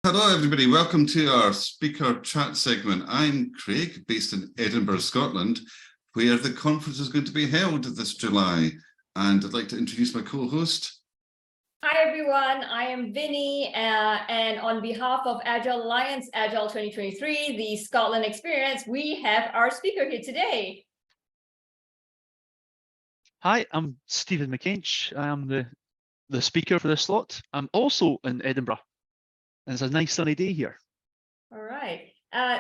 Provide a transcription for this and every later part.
Hello everybody, welcome to our speaker chat segment. I'm Craig, based in Edinburgh, Scotland, where the conference is going to be held this July. And I'd like to introduce my co-host. Hi everyone, I am Vinnie, and on behalf of Agile Alliance, Agile2023 the Scotland Experience, we have our speaker here today. Hi, I'm Stephen McAinsh. I am the speaker for this slot. I'm also in Edinburgh, and it's a nice sunny day here. All right.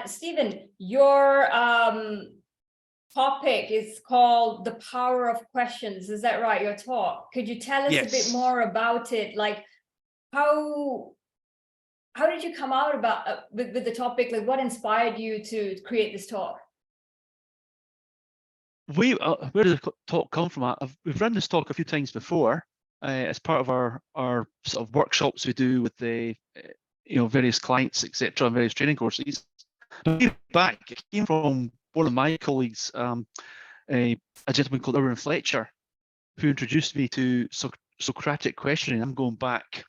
Stephen, your topic is called The Power of Questions. Is that right, your talk? Could you tell us a bit more about it? Like, how did you come out with the topic? Like, what inspired you to create this talk? Where did the talk come from? We've run this talk a few times before as part of our sort of workshops we do with the various clients, etc., and various training courses. But back, it came from one of my colleagues, a gentleman called Irwin Fletcher, who introduced me to Socratic questioning. I'm going back,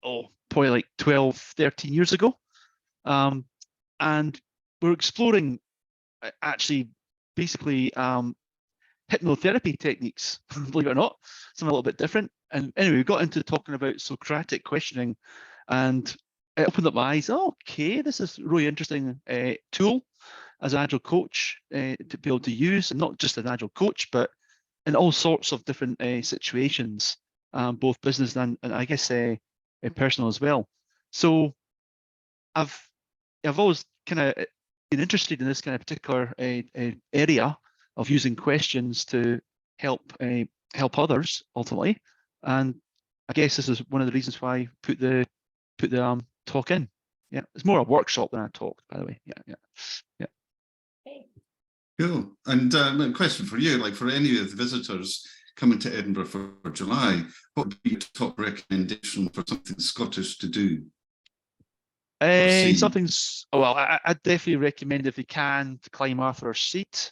probably like 12, 13 years ago. And we're exploring actually basically hypnotherapy techniques, believe it or not, something a little bit different. And anyway, we got into talking about Socratic questioning, and it opened up my eyes. Okay, this is a really interesting tool as an Agile coach to be able to use, and not just an Agile coach, but in all sorts of different situations, both business and I guess personal as well. So I've always kind of been interested in this kind of particular area of using questions to help others ultimately, and I guess this is one of the reasons why I put the talk in. Yeah, it's more a workshop than a talk, by the way. Yeah. Cool. And a question for you, like for any of the visitors coming to Edinburgh for July, what would be your top recommendation for something Scottish to do? Something's well, I definitely recommend, if you can, to climb Arthur's Seat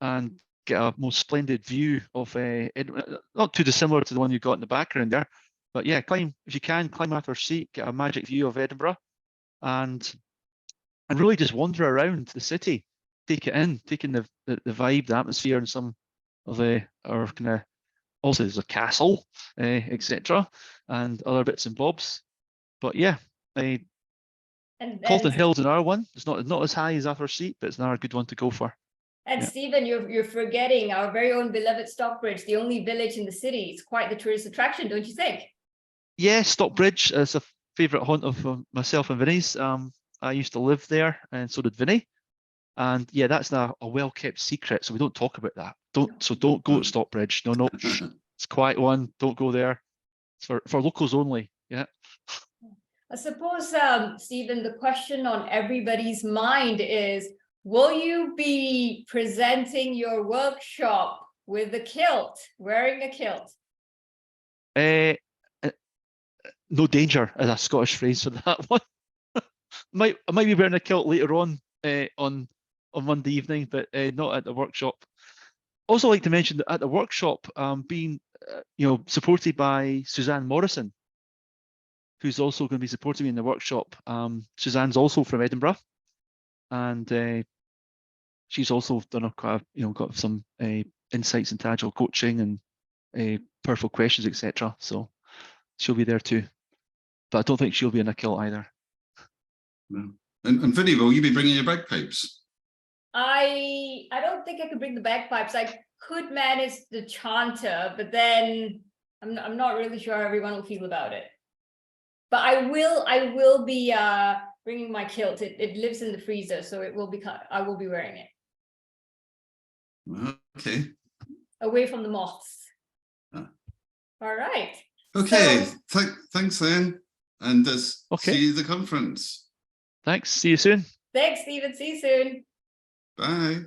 and get a most splendid view of Edinburgh. Not too dissimilar to the one you got in the background there, but yeah, if you can, climb Arthur's Seat, get a magic view of Edinburgh, and really just wander around the city, take it in, taking the vibe, the atmosphere, and some of our kind of, also there's a castle, etc., and other bits and bobs. But yeah, Calton Hill's another one. It's not as high as Arthur's Seat, but it's another good one to go for. And yeah. Stephen, you're forgetting our very own beloved Stockbridge, the only village in the city. It's quite the tourist attraction, don't you think? Yeah, Stockbridge is a favourite haunt of myself and Vinnie's. I used to live there, and so did Vinnie. And yeah, that's a well-kept secret, so we don't talk about that. Don't go to Stockbridge. No, it's a quiet one. Don't go there. It's for locals only. Yeah. I suppose, Stephen, the question on everybody's mind is, will you be presenting your workshop with a kilt, wearing a kilt? No danger is a Scottish phrase for that one. I might be wearing a kilt later on Monday evening, but not at the workshop. Also, like to mention that at the workshop, being supported by Suzanne Morrison, who's also going to be supporting me in the workshop. Suzanne's also from Edinburgh, and she's also done got some insights into Agile coaching and powerful questions, etc. So she'll be there too, but I don't think she'll be in a kilt either. No. And Vinnie, will you be bringing your bagpipes? I don't think I could bring the bagpipes. I could manage the chanter, but then I'm not really sure how everyone will feel about it. But I will be bringing my kilt. It lives in the freezer, so I will be wearing it. Okay. Away from the moths. All right. Okay. So, thanks then, and okay. See you at the conference. Thanks. See you soon. Thanks, Stephen. See you soon. Bye.